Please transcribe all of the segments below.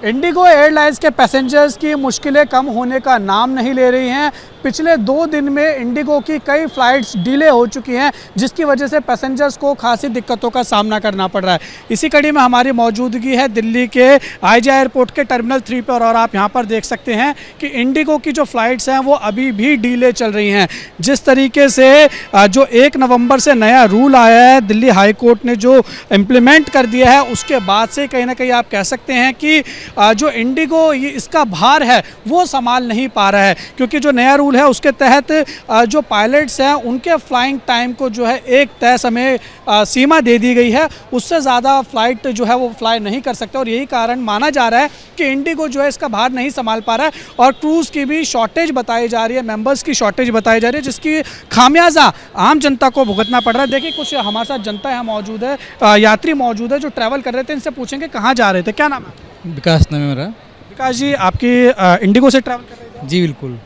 Indigo airlines के passengers की मुश्किलें कम होने का नाम नहीं ले रही हैं। पिछले 2 दिन में इंडिगो की कई फ़्लाइट्स डिले हो चुकी हैं, जिसकी वजह से पैसेंजर्स को खासी दिक्कतों का सामना करना पड़ रहा है। इसी कड़ी में हमारी मौजूदगी है दिल्ली के आईजी एयरपोर्ट के टर्मिनल 3 पर और आप यहां पर देख सकते हैं कि इंडिगो की जो फ़्लाइट्स हैं वो अभी भी डिले चल रही हैं। जिस तरीके से जो 1 नवंबर से नया रूल आया है, दिल्ली हाई कोर्ट ने जो इम्प्लीमेंट कर दिया है, उसके बाद से कहीं ना कहीं आप कह सकते हैं कि जो इंडिगो ये इसका भार है वो संभाल नहीं पा रहा है, क्योंकि जो नया रूल है उसके तहत जो पायलट्स हैं उनके फ्लाइंग टाइम को जो है एक तय समय सीमा दे दी गई है, उससे ज़्यादा फ्लाइट जो है वो फ्लाई नहीं कर सकते। और यही कारण माना जा रहा है कि इंडिगो जो है इसका भार नहीं संभाल पा रहा है और क्रूज़ की भी शॉर्टेज बताई जा रही है, मेंबर्स की शॉर्टेज बताई जा रही है, जिसकी खामियाजा आम जनता को भुगतना पड़ रहा है। देखिए कुछ हमारे साथ जनता यहाँ मौजूद है, यात्री मौजूद है जो ट्रैवल कर रहे थे। इनसे पूछेंगे कहाँ जा रहे थे, क्या नाम है? विकास नाम है मेरा। विकास जी, आपकी इंडिगो से ट्रैवल कर रहे थे? जी बिल्कुल।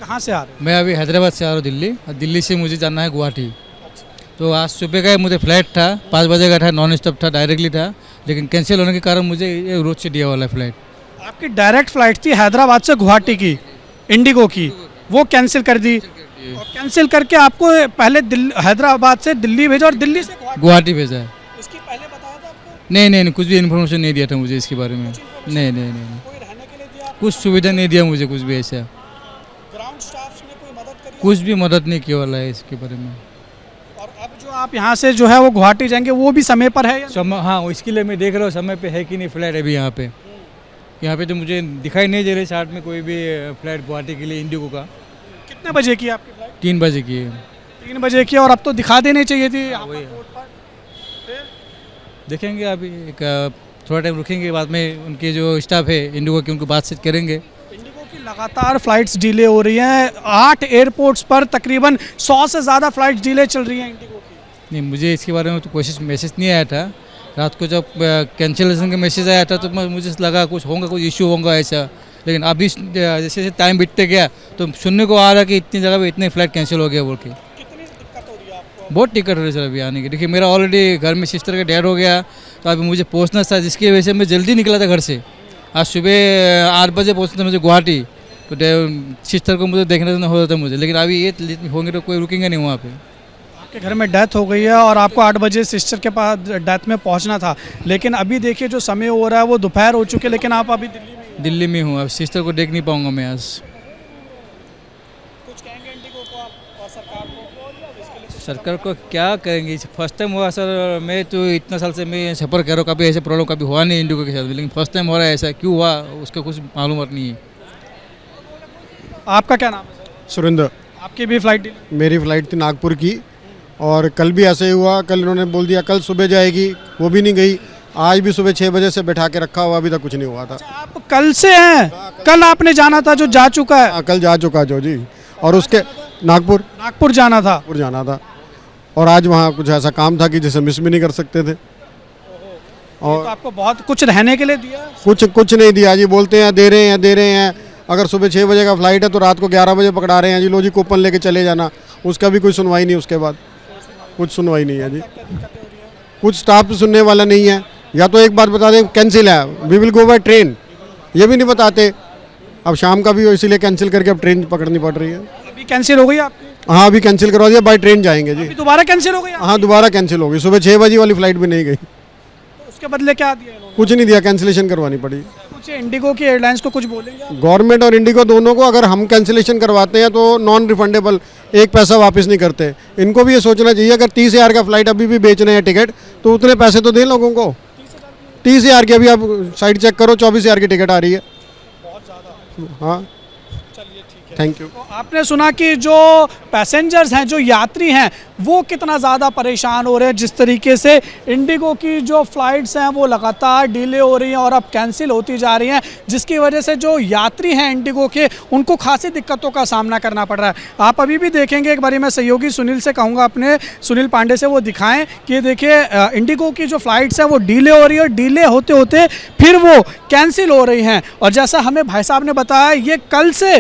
कहाँ से आ रहे हैं? मैं अभी हैदराबाद से आ रहा हूँ दिल्ली, और दिल्ली से मुझे जाना है गुवाहाटी। तो आज सुबह का मुझे फ्लाइट था, 5 बजे का था, नॉन स्टॉप था, डायरेक्टली था, लेकिन कैंसिल होने के कारण मुझे ये रोज से दिया वाला फ्लाइट। आपकी डायरेक्ट फ्लाइट थी हैदराबाद से गुवाहाटी की इंडिगो की, वो कैंसिल कर दी और कैंसिल करके आपको पहले हैदराबाद से दिल्ली भेजा और दिल्ली से गुवाहाटी भेजा है। इसकी पहले बताया था आपको? नहीं, कुछ भी इन्फॉर्मेशन नहीं दिया था मुझे इसके बारे में। नहीं, कोई रहने के लिए दिया आपको? कुछ सुविधा नहीं दिया मुझे, कुछ भी ऐसा। ग्राउंड स्टाफ ने कोई मदद करी? कुछ भी मदद नहीं किया वाला है इसके बारे में। और अब जो आप यहाँ से जो है वो गुवाहाटी जाएंगे, वो भी समय पर है या? समय, हाँ, इसके लिए मैं देख रहा हूँ समय पे है कि नहीं फ्लाइट अभी यहाँ पे तो मुझे दिखाई नहीं दे रही चार्ट में कोई भी फ्लाइट गुवाहाटी के लिए इंडिगो का। कितने बजे की आपकी फ्लाइट? 3 बजे की है। 3 बजे की, और अब तो दिखा देनी चाहिए थी वही देखेंगे अभी, एक थोड़ा टाइम रुकेंगे, बाद में उनके जो स्टाफ है इंडिगो के उनको बातचीत करेंगे। इंडिगो की लगातार फ्लाइट्स डिले हो रही हैं, 8 एयरपोर्ट्स पर तकरीबन 100 से ज़्यादा फ्लाइट्स डिले चल रही हैं इंडिगो की। नहीं, मुझे इसके बारे में तो मैसेज नहीं आया था। रात को जब कैंसिलेशन का मैसेज आया था तो मुझे लगा कुछ होगा, कुछ इशू होगा ऐसा, लेकिन अभी जैसे टाइम बीतते गया तो सुनने को आ रहा कि इतनी जगह पे इतने फ्लाइट कैंसिल हो गया बोल के। कितनी दिक्कत हो रही है आपको? बहुत टिकट हो रही है सर अभी आने की। देखिए मेरा ऑलरेडी घर में सिस्टर का डेथ हो गया, तो अभी मुझे पहुंचना था, जिसकी वजह से मैं जल्दी निकला था घर से। आज सुबह 8 बजे पहुंचना था मुझे गुवाहाटी, तो सिस्टर को मुझे देखना होता था मुझे, लेकिन अभी ये होंगे तो कोई रुकेंगे नहीं वहाँ पे। आपके घर में डेथ हो गई है और आपको 8 बजे सिस्टर के पास डेथ में पहुंचना था, लेकिन अभी देखिए जो समय हो रहा है वो दोपहर हो चुके, लेकिन आप अभी दिल्ली में हूँ। अब सिस्टर को देख नहीं पाऊँगा मैं आज। कुछ कहेंगे इंडिगो को आप और सरकार को? सरकार को क्या करेंगे, फर्स्ट टाइम हुआ सर। मैं तो इतना साल से मैं सफ़र कर रहा हूँ, कभी ऐसे प्रॉब्लम कभी हुआ नहीं इंडिगो के साथ, लेकिन फर्स्ट टाइम हो रहा है। ऐसा क्यों हुआ उसका कुछ मालूम नहीं है। आपका क्या नाम है सर? सुरेंद्र। आपकी भी फ्लाइट? मेरी फ़्लाइट थी नागपुर की, और कल भी ऐसे ही हुआ। कल इन्होंने बोल दिया कल सुबह जाएगी, वो भी नहीं गई। आज भी सुबह 6 बजे से बैठा के रखा हुआ, अभी तक कुछ नहीं हुआ था। आप कल से हैं? कल आपने जाना था जो जा चुका है? हाँ, कल जा चुका जो जी, और उसके नागपुर जाना था और आज वहाँ कुछ ऐसा काम था कि जिसे मिस भी नहीं कर सकते थे। और तो आपको बहुत कुछ रहने के लिए दिया? कुछ नहीं दिया जी। बोलते हैं दे रहे हैं। अगर सुबह 6 बजे का फ्लाइट है तो रात को 11 बजे पकड़ा रहे हैं जी, लो जी कूपन लेके चले जाना। उसका भी कोई सुनवाई नहीं, उसके बाद कुछ सुनवाई नहीं है जी। कुछ स्टाफ सुनने वाला नहीं है। या तो एक बात बता दें कैंसिल है, we will go by train, ये भी नहीं बताते। अब शाम का भी इसीलिए कैंसिल करके अब ट्रेन पकड़नी पड़ रही है। अभी कैंसिल हो गई आपकी? हाँ, अभी कैंसिल करवा दिया, बाय ट्रेन जाएंगे जी। दोबारा कैंसिल हो गई? हाँ, दोबारा कैंसिल हो गई। सुबह 6 बजे वाली फ्लाइट भी नहीं गई। तो उसके बदले क्या दिया इन्होंने? कुछ नहीं दिया, कैंसिलेशन करवानी पड़ी। कुछ इंडिगो की एयरलाइंस को कुछ बोलेंगे? गवर्नमेंट और इंडिगो दोनों को, अगर हम कैंसिलेशन करवाते हैं तो नॉन रिफंडेबल, एक पैसा वापस नहीं करते। इनको भी ये सोचना चाहिए, अगर 30,000 का फ्लाइट अभी भी बेच रहे हैं टिकट, तो उतने पैसे तो दें लोगों को। 30,000 की, अभी आप साइड चेक करो, 24,000 की टिकट आ रही है। बहुत ज़्यादा। हाँ, चलिए ठीक है, थैंक यू। तो आपने सुना कि जो पैसेंजर्स हैं, जो यात्री हैं, वो कितना ज़्यादा परेशान हो रहे हैं। जिस तरीके से इंडिगो की जो फ़्लाइट्स हैं वो लगातार डिले हो रही हैं और अब कैंसिल होती जा रही हैं, जिसकी वजह से जो यात्री हैं इंडिगो के, उनको खासी दिक्कतों का सामना करना पड़ रहा है। आप अभी भी देखेंगे, एक बारी मैं सहयोगी सुनील से कहूँगा, अपने सुनील पांडे से, वो दिखाएं कि देखिए इंडिगो की जो फ़्लाइट्स हैं वो डिले हो रही है और डिले होते होते फिर वो कैंसिल हो रही हैं। और जैसा हमें भाई साहब ने बताया, ये कल से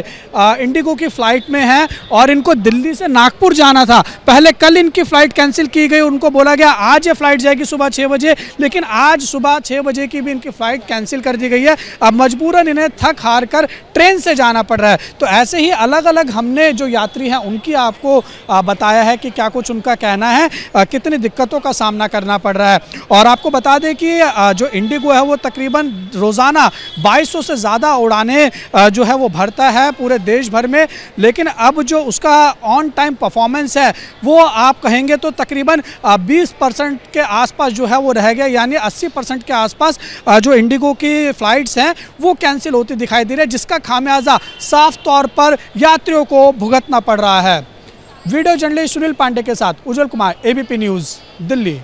इंडिगो की फ़्लाइट में हैं और इनको दिल्ली से नागपुर जाना था। पहले कल कल इनकी फ़्लाइट कैंसिल की गई, उनको बोला गया आज ये फ़्लाइट जाएगी सुबह 6 बजे, लेकिन आज सुबह 6 बजे की भी इनकी फ़्लाइट कैंसिल कर दी गई है। अब मजबूरन इन्हें थक हार कर ट्रेन से जाना पड़ रहा है। तो ऐसे ही अलग अलग हमने जो यात्री हैं उनकी आपको बताया है कि क्या कुछ उनका कहना है, कितनी दिक्कतों का सामना करना पड़ रहा है। और आपको बता दें कि जो इंडिगो है वो तकरीबन रोज़ाना 2200 से ज़्यादा उड़ानें जो है वो भरता है पूरे देश भर में, लेकिन अब जो उसका ऑन टाइम परफॉर्मेंस है वो आप कहेंगे तो तकरीबन 20% के आसपास जो है वो रह गया, यानी 80% के आसपास जो इंडिगो की फ़्लाइट्स हैं वो कैंसिल होती दिखाई दे रही है, जिसका खामियाजा साफ तौर पर यात्रियों को भुगतना पड़ रहा है। वीडियो जर्नलिस्ट सुनील पांडे के साथ उज्जवल कुमार, एबीपी न्यूज़, दिल्ली।